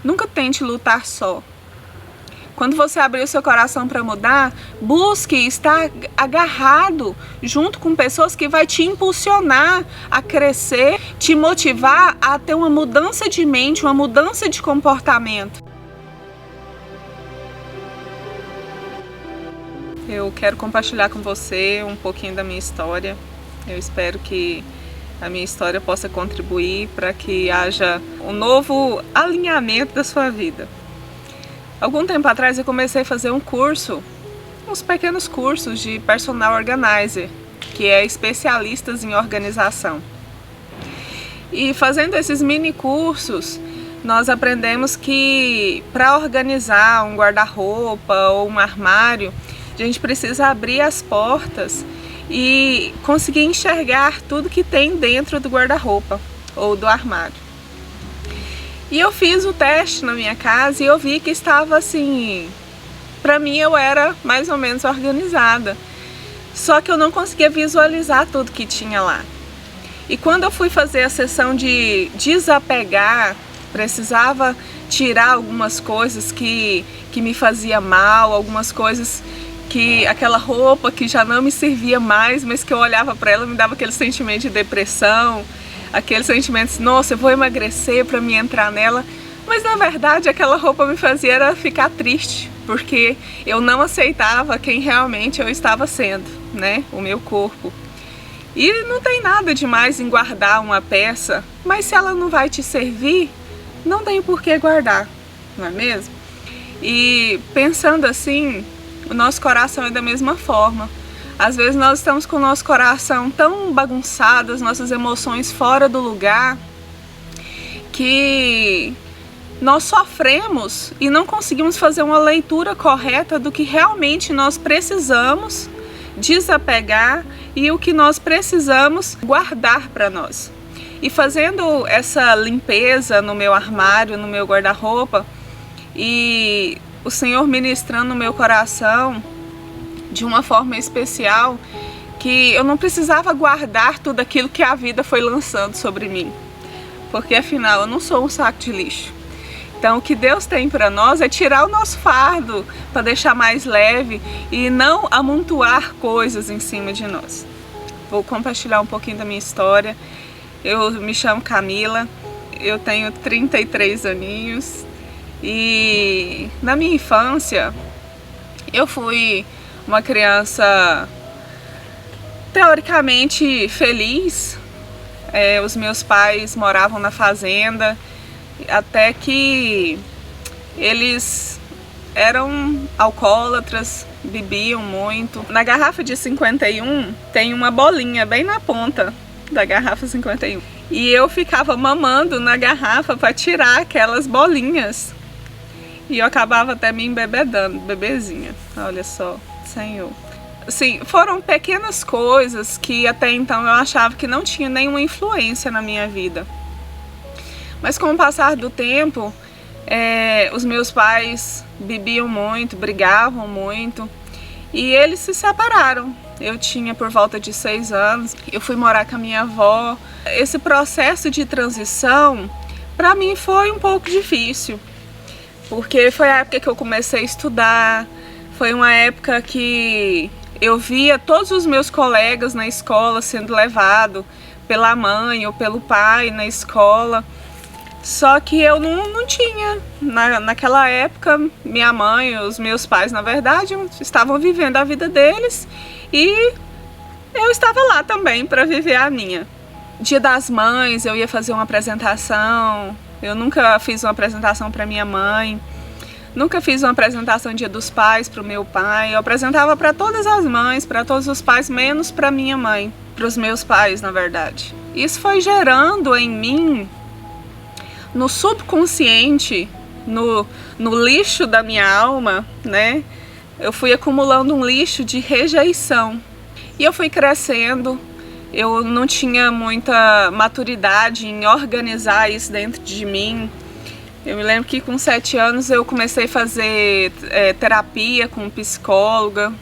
Nunca tente lutar só. Quando você abrir o seu coração para mudar, busque estar agarrado junto com pessoas que vai te impulsionar a crescer, te motivar a ter uma mudança de mente, uma mudança de comportamento. Eu quero compartilhar com você um pouquinho da minha história. Eu espero que a minha história possa contribuir para que haja um novo alinhamento da sua vida. Algum tempo atrás eu comecei a fazer um curso, uns pequenos cursos de personal organizer, que é especialistas em organização. E fazendo esses mini cursos, nós aprendemos que para organizar um guarda-roupa ou um armário, a gente precisa abrir as portas e conseguir enxergar tudo que tem dentro do guarda-roupa ou do armário. E eu fiz o teste na minha casa e eu vi que estava assim, para mim eu era mais ou menos organizada, só que eu não conseguia visualizar tudo que tinha lá. E quando eu fui fazer a sessão de desapegar, precisava tirar algumas coisas que me fazia mal, algumas coisas que aquela roupa que já não me servia mais, mas que eu olhava para ela me dava aquele sentimento de depressão, aquele sentimento de, nossa, eu vou emagrecer para me entrar nela, mas na verdade aquela roupa me fazia era ficar triste, porque eu não aceitava quem realmente eu estava sendo, né, o meu corpo. E não tem nada demais em guardar uma peça, mas se ela não vai te servir, não tem por que guardar, não é mesmo? E pensando assim, o nosso coração é da mesma forma. Às vezes nós estamos com o nosso coração tão bagunçado, as nossas emoções fora do lugar, que nós sofremos e não conseguimos fazer uma leitura correta do que realmente nós precisamos desapegar e o que nós precisamos guardar para nós. E fazendo essa limpeza no meu armário, no meu guarda-roupa, e o Senhor ministrando no meu coração de uma forma especial, que eu não precisava guardar tudo aquilo que a vida foi lançando sobre mim, porque afinal eu não sou um saco de lixo. Então o que Deus tem para nós é tirar o nosso fardo para deixar mais leve e não amontoar coisas em cima de nós. Vou compartilhar um pouquinho da minha história. Eu me chamo Camila, eu tenho 33 aninhos e na minha infância eu fui uma criança teoricamente feliz. Os meus pais moravam na fazenda, até que eles eram alcoólatras, bebiam muito. Na garrafa de 51 tem uma bolinha bem na ponta da garrafa 51. E eu ficava mamando na garrafa para tirar aquelas bolinhas. E eu acabava até me embebedando, bebezinha. Olha só, Senhor. Assim, foram pequenas coisas que até então eu achava que não tinha nenhuma influência na minha vida. Mas com o passar do tempo, os meus pais bebiam muito, brigavam muito e eles se separaram. Eu tinha por volta de 6 anos, eu fui morar com a minha avó. Esse processo de transição, para mim, foi um pouco difícil, porque foi a época que eu comecei a estudar, foi uma época que eu via todos os meus colegas na escola sendo levados pela mãe ou pelo pai na escola. Só que eu não tinha. Naquela época, minha mãe, os meus pais, na verdade, estavam vivendo a vida deles e eu estava lá também para viver a minha. Dia das Mães, eu ia fazer uma apresentação. Eu nunca fiz uma apresentação para minha mãe, nunca fiz uma apresentação Dia dos Pais para o meu pai. Eu apresentava para todas as mães, para todos os pais, menos para minha mãe, para os meus pais, na verdade. Isso foi gerando em mim, no subconsciente, no lixo da minha alma, né? Eu fui acumulando um lixo de rejeição. E eu fui crescendo, eu não tinha muita maturidade em organizar isso dentro de mim. Eu me lembro que com 7 anos eu comecei a fazer terapia com psicóloga.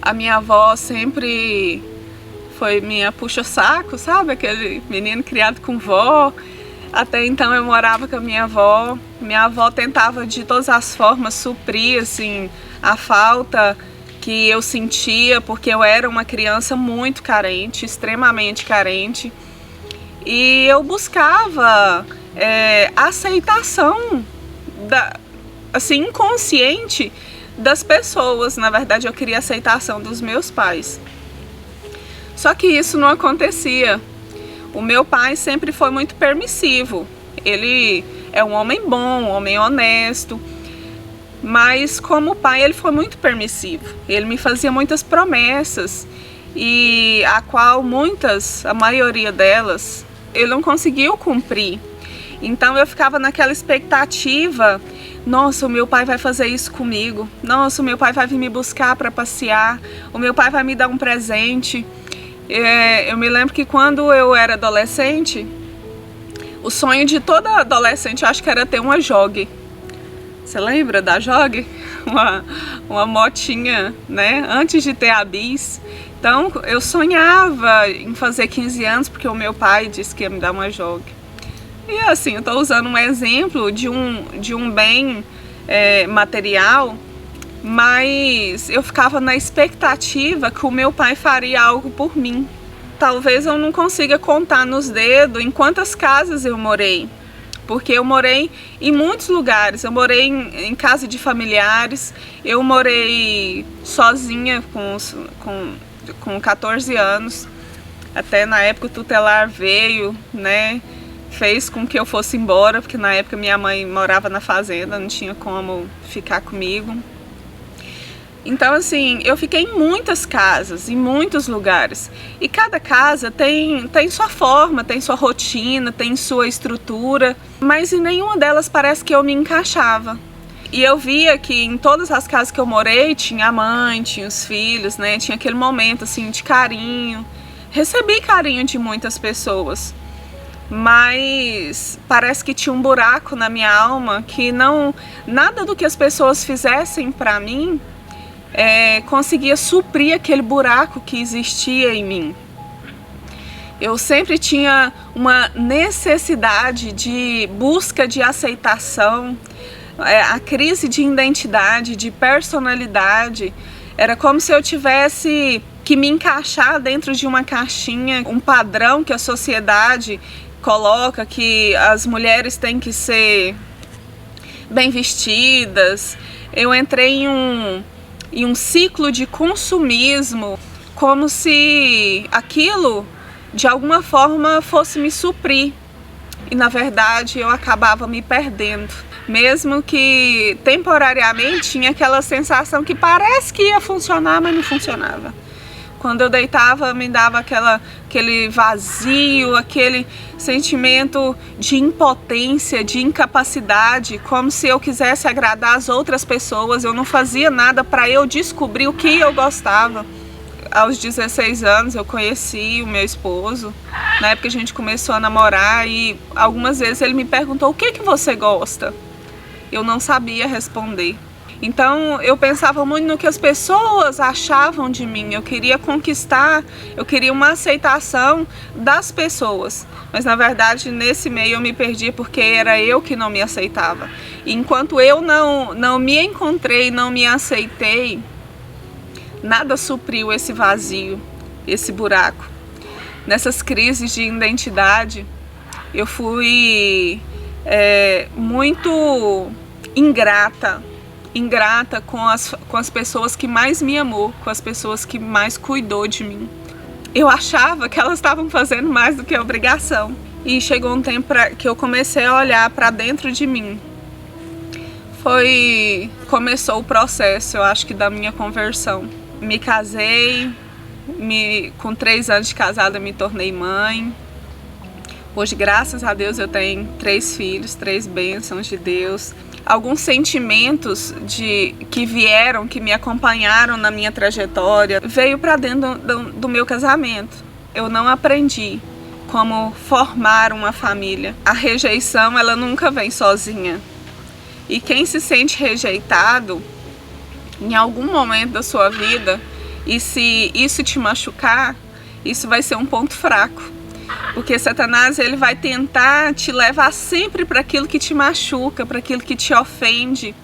A minha avó sempre foi minha puxa-saco, sabe? Aquele menino criado com vó. Até então eu morava com a minha avó. Minha avó tentava de todas as formas suprir assim, a falta que eu sentia, porque eu era uma criança muito carente, extremamente carente. E eu buscava aceitação assim, inconsciente das pessoas. Na verdade, eu queria a aceitação dos meus pais. Só que isso não acontecia. O meu pai sempre foi muito permissivo. Ele é um homem bom, um homem honesto. Mas como pai, ele foi muito permissivo. Ele me fazia muitas promessas. E a maioria delas, ele não conseguiu cumprir. Então eu ficava naquela expectativa: nossa, o meu pai vai fazer isso comigo. Nossa, o meu pai vai vir me buscar para passear. O meu pai vai me dar um presente. Eu me lembro que quando eu era adolescente, o sonho de toda adolescente, eu acho que era ter uma Jog. Você lembra da Jog? Uma motinha, né? Antes de ter a Bis. Então eu sonhava em fazer 15 anos porque o meu pai disse que ia me dar uma Jog. E assim, eu estou usando um exemplo de um bem material, mas eu ficava na expectativa que o meu pai faria algo por mim. Talvez eu não consiga contar nos dedos em quantas casas eu morei, porque eu morei em muitos lugares. Eu morei em casa de familiares, eu morei sozinha com 14 anos, até na época o tutelar veio, né? Fez com que eu fosse embora, porque na época minha mãe morava na fazenda, não tinha como ficar comigo. Então assim, eu fiquei em muitas casas, em muitos lugares. E cada casa tem sua forma, tem sua rotina, tem sua estrutura, mas em nenhuma delas parece que eu me encaixava. E eu via que em todas as casas que eu morei, tinha a mãe, tinha os filhos, né? Tinha aquele momento assim de carinho. Recebi carinho de muitas pessoas, mas parece que tinha um buraco na minha alma que nada do que as pessoas fizessem para mim conseguia suprir aquele buraco que existia em mim. Eu sempre tinha uma necessidade de busca de aceitação, a crise de identidade, de personalidade. Era como se eu tivesse que me encaixar dentro de uma caixinha, um padrão que a sociedade coloca, que as mulheres têm que ser bem vestidas. Eu entrei em um ciclo de consumismo, como se aquilo de alguma forma fosse me suprir. E na verdade eu acabava me perdendo. Mesmo que temporariamente tinha aquela sensação que parece que ia funcionar, mas não funcionava. Quando eu deitava, me dava aquele vazio, aquele sentimento de impotência, de incapacidade, como se eu quisesse agradar as outras pessoas. Eu não fazia nada para eu descobrir o que eu gostava. Aos 16 anos eu conheci o meu esposo. Na época a gente começou a namorar e algumas vezes ele me perguntou: o que você gosta? Eu não sabia responder. Então eu pensava muito no que as pessoas achavam de mim. Eu queria conquistar, eu queria uma aceitação das pessoas. Mas na verdade nesse meio eu me perdi porque era eu que não me aceitava. E enquanto eu não me encontrei, não me aceitei, nada supriu esse vazio, esse buraco. Nessas crises de identidade eu fui muito ingrata com as pessoas que mais me amou, com as pessoas que mais cuidou de mim. Eu achava que elas estavam fazendo mais do que a obrigação. E chegou um tempo que eu comecei a olhar para dentro de mim. Começou o processo, eu acho que da minha conversão. Me casei, com 3 anos de casada me tornei mãe. Hoje, graças a Deus, eu tenho 3 filhos, 3 bênçãos de Deus. Alguns sentimentos que me acompanharam na minha trajetória veio para dentro do meu casamento. Eu não aprendi como formar uma família. A rejeição, ela nunca vem sozinha. E quem se sente rejeitado, em algum momento da sua vida, e se isso te machucar, isso vai ser um ponto fraco. Porque Satanás, ele vai tentar te levar sempre para aquilo que te machuca, para aquilo que te ofende.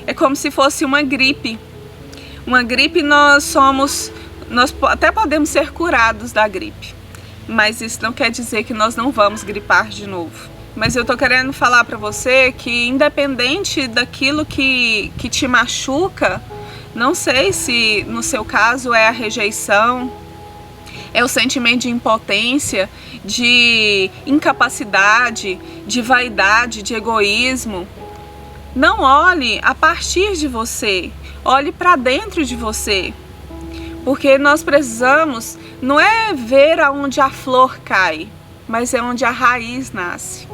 É como se fosse uma gripe. Uma gripe, nós até podemos ser curados da gripe, mas isso não quer dizer que nós não vamos gripar de novo. Mas eu tô querendo falar para você que, independente daquilo que te machuca, não sei se no seu caso é a rejeição, é o sentimento de impotência, de incapacidade, de vaidade, de egoísmo. Não olhe a partir de você, olhe para dentro de você. Porque nós precisamos, não é ver aonde a flor cai, mas é onde a raiz nasce.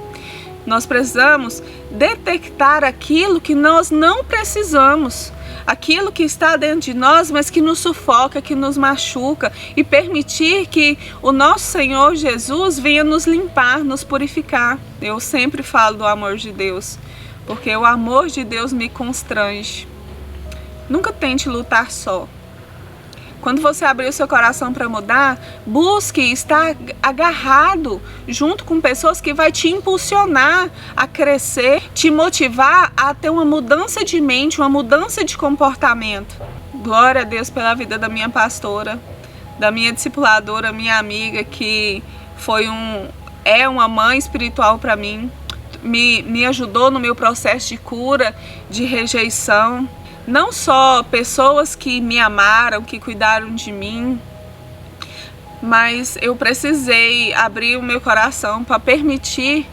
Nós precisamos detectar aquilo que nós não precisamos, aquilo que está dentro de nós, mas que nos sufoca, que nos machuca, e permitir que o nosso Senhor Jesus venha nos limpar, nos purificar. Eu sempre falo do amor de Deus, porque o amor de Deus me constrange. Nunca tente lutar só. Quando você abrir o seu coração para mudar, busque estar agarrado junto com pessoas que vai te impulsionar a crescer, te motivar a ter uma mudança de mente, uma mudança de comportamento. Glória a Deus pela vida da minha pastora, da minha discipuladora, minha amiga, que é uma mãe espiritual para mim, me ajudou no meu processo de cura, de rejeição. Não só pessoas que me amaram, que cuidaram de mim, mas eu precisei abrir o meu coração para permitir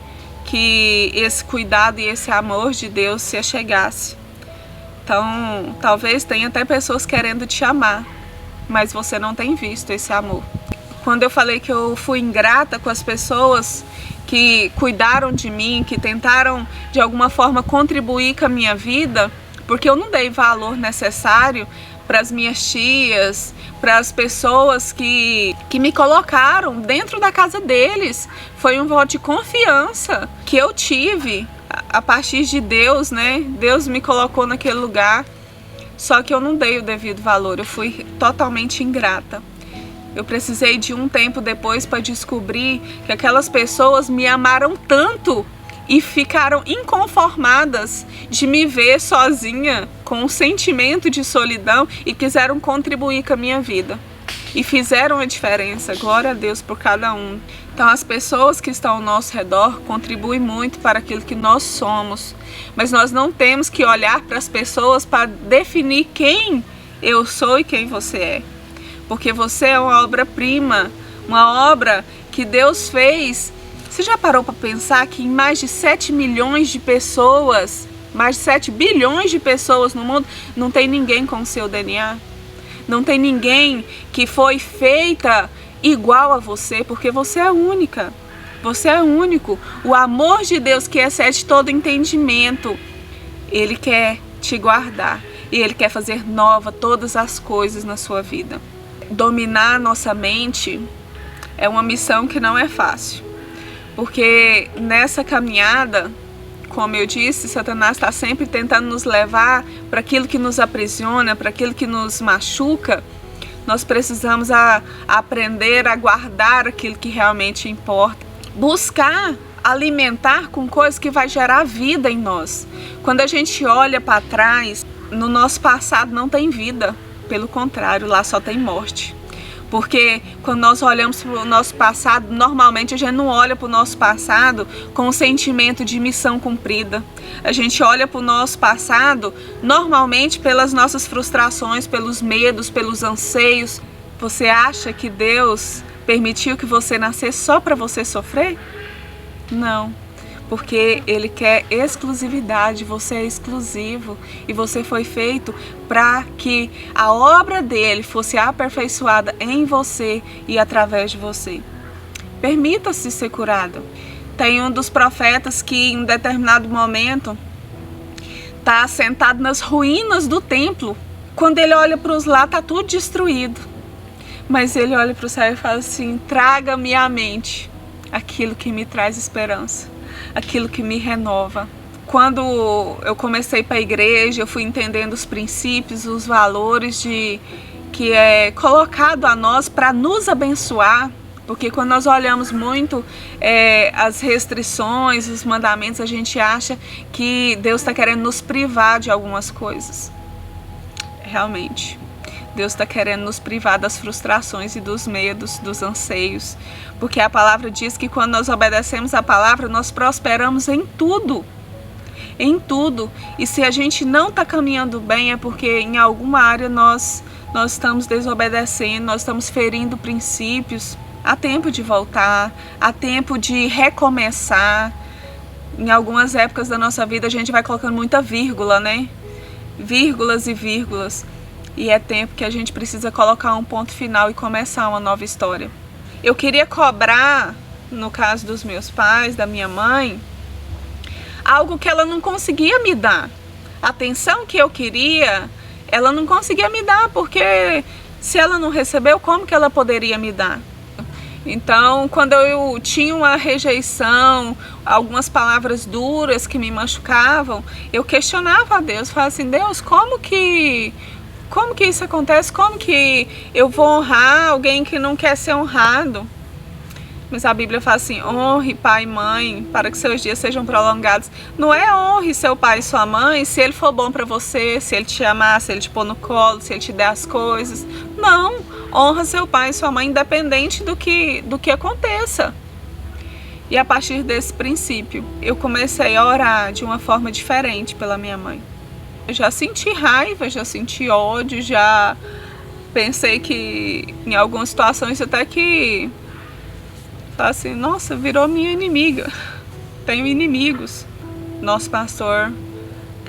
que esse cuidado e esse amor de Deus se achegasse. Então, talvez tenha até pessoas querendo te amar, mas você não tem visto esse amor. Quando eu falei que eu fui ingrata com as pessoas que cuidaram de mim, que tentaram de alguma forma contribuir com a minha vida, porque eu não dei valor necessário para as minhas tias, para as pessoas que me colocaram dentro da casa deles. Foi um voto de confiança que eu tive a partir de Deus, né? Deus me colocou naquele lugar, só que eu não dei o devido valor, eu fui totalmente ingrata. Eu precisei de um tempo depois para descobrir que aquelas pessoas me amaram tanto e ficaram inconformadas de me ver sozinha, com um sentimento de solidão, e quiseram contribuir com a minha vida. E fizeram a diferença, glória a Deus por cada um. Então as pessoas que estão ao nosso redor contribuem muito para aquilo que nós somos. Mas nós não temos que olhar para as pessoas para definir quem eu sou e quem você é. Porque você é uma obra-prima, uma obra que Deus fez. Você já parou para pensar que em mais de 7 milhões de pessoas, mais de 7 bilhões de pessoas no mundo, não tem ninguém com o seu DNA? Não tem ninguém que foi feita igual a você, porque você é única. Você é único. O amor de Deus, que excede todo entendimento, Ele quer te guardar e Ele quer fazer nova todas as coisas na sua vida. Dominar a nossa mente é uma missão que não é fácil. Porque nessa caminhada, como eu disse, Satanás está sempre tentando nos levar para aquilo que nos aprisiona, para aquilo que nos machuca. Nós precisamos aprender a guardar aquilo que realmente importa. Buscar alimentar com coisas que vai gerar vida em nós. Quando a gente olha para trás, no nosso passado não tem vida. Pelo contrário, lá só tem morte. Porque quando nós olhamos para o nosso passado, normalmente a gente não olha para o nosso passado com o sentimento de missão cumprida. A gente olha para o nosso passado normalmente pelas nossas frustrações, pelos medos, pelos anseios. Você acha que Deus permitiu que você nascesse só para você sofrer? Não. Porque Ele quer exclusividade, você é exclusivo e você foi feito para que a obra dele fosse aperfeiçoada em você e através de você. Permita-se ser curado. Tem um dos profetas que em um determinado momento está sentado nas ruínas do templo. Quando ele olha para os lados, está tudo destruído. Mas ele olha para o céu e fala assim: traga-me à mente aquilo que me traz esperança, aquilo que me renova. Quando eu comecei para a igreja, eu fui entendendo os princípios, os valores que é colocado a nós para nos abençoar, Porque quando nós olhamos muito as restrições, os mandamentos, a gente acha que Deus está querendo nos privar de algumas coisas. Realmente, Deus está querendo nos privar das frustrações e dos medos, dos anseios. Porque a palavra diz que quando nós obedecemos a palavra, nós prosperamos em tudo. Em tudo. E se a gente não está caminhando bem, é porque em alguma área nós estamos desobedecendo, nós estamos ferindo princípios. Há tempo de voltar, há tempo de recomeçar. Em algumas épocas da nossa vida a gente vai colocando muita vírgula, né? Vírgulas e vírgulas. E é tempo que a gente precisa colocar um ponto final e começar uma nova história. Eu queria cobrar, no caso dos meus pais, da minha mãe, algo que ela não conseguia me dar. A atenção que eu queria, ela não conseguia me dar, porque se ela não recebeu, como que ela poderia me dar? Então, quando eu tinha uma rejeição, algumas palavras duras que me machucavam, eu questionava a Deus, falava assim, Deus, como que isso acontece? Como que eu vou honrar alguém que não quer ser honrado? Mas a Bíblia fala assim, honre pai e mãe para que seus dias sejam prolongados. Não é honre seu pai e sua mãe se ele for bom para você, se ele te amar, se ele te pôr no colo, se ele te der as coisas. Não, honra seu pai e sua mãe independente do que aconteça. E a partir desse princípio, eu comecei a orar de uma forma diferente pela minha mãe. Eu já senti raiva, já senti ódio, já pensei que em algumas situações até que assim, nossa, virou minha inimiga. Tenho inimigos. Nosso pastor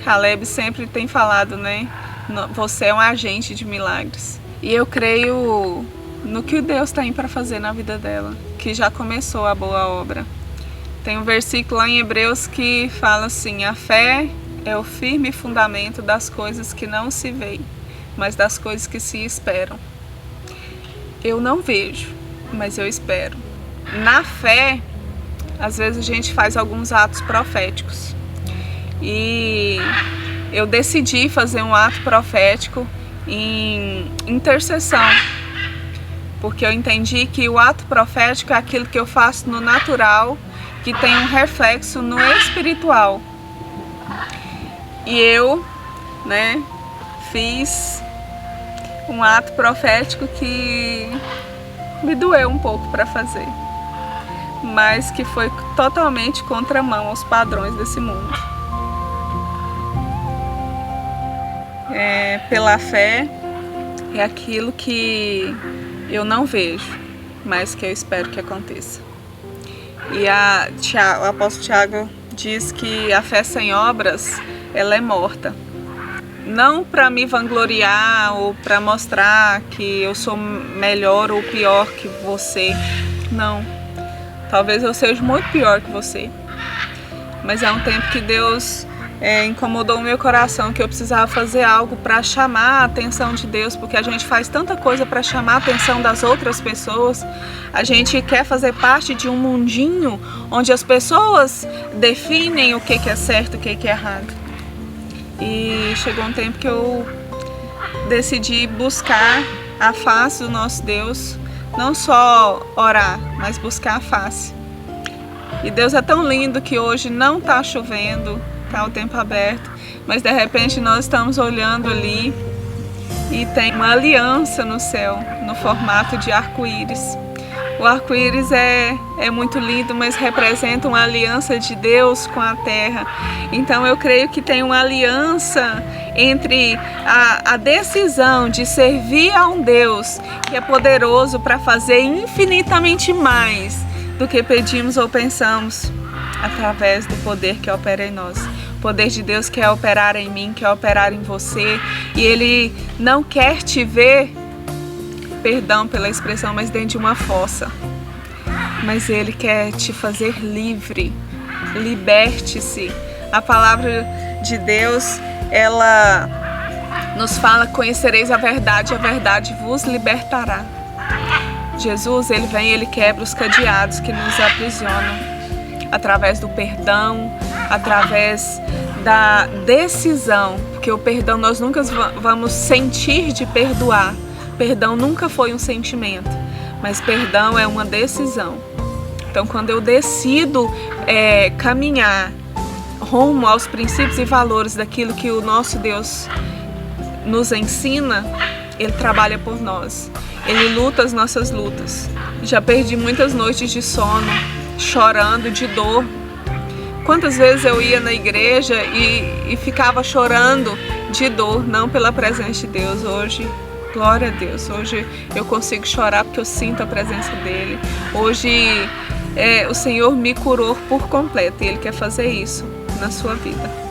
Caleb sempre tem falado, né? Você é um agente de milagres. E eu creio no que Deus tem para fazer na vida dela, que já começou a boa obra. Tem um versículo lá em Hebreus que fala assim, a fé é o firme fundamento das coisas que não se veem, mas das coisas que se esperam. Eu não vejo, mas eu espero. Na fé, às vezes a gente faz alguns atos proféticos. E eu decidi fazer um ato profético em intercessão. Porque eu entendi que o ato profético é aquilo que eu faço no natural, que tem um reflexo no espiritual. E eu, né, fiz um ato profético que me doeu um pouco para fazer, mas que foi totalmente contramão aos padrões desse mundo. Pela fé é aquilo que eu não vejo, mas que eu espero que aconteça. E o apóstolo Tiago diz que a fé sem obras, ela é morta. Não para me vangloriar ou para mostrar que eu sou melhor ou pior que você, não. Talvez eu seja muito pior que você, mas é um tempo que Deus incomodou o meu coração, que eu precisava fazer algo para chamar a atenção de Deus, porque a gente faz tanta coisa para chamar a atenção das outras pessoas. A gente quer fazer parte de um mundinho onde as pessoas definem o que é certo e o que é errado. E chegou um tempo que eu decidi buscar a face do nosso Deus, não só orar, mas buscar a face. E Deus é tão lindo que hoje não está chovendo, está o tempo aberto, mas de repente nós estamos olhando ali e tem uma aliança no céu, no formato de arco-íris. O arco-íris é muito lindo, mas representa uma aliança de Deus com a terra. Então eu creio que tem uma aliança entre a decisão de servir a um Deus que é poderoso para fazer infinitamente mais do que pedimos ou pensamos, através do poder que opera em nós. O poder de Deus quer operar em mim, quer operar em você, e Ele não quer te ver, perdão pela expressão, mas dentro de uma fossa. Mas Ele quer te fazer livre. Liberte-se. A palavra de Deus, ela nos fala, conhecereis a verdade vos libertará. Jesus, Ele vem e Ele quebra os cadeados que nos aprisionam, através do perdão, através da decisão, porque o perdão nós nunca vamos sentir de perdoar. Perdão nunca foi um sentimento, mas perdão é uma decisão. Então, quando eu decido caminhar rumo aos princípios e valores daquilo que o nosso Deus nos ensina, Ele trabalha por nós. Ele luta as nossas lutas. Já perdi muitas noites de sono, chorando de dor. Quantas vezes eu ia na igreja e ficava chorando de dor, não pela presença de Deus. Hoje, glória a Deus, hoje eu consigo chorar porque eu sinto a presença dEle. Hoje o Senhor me curou por completo e Ele quer fazer isso na sua vida.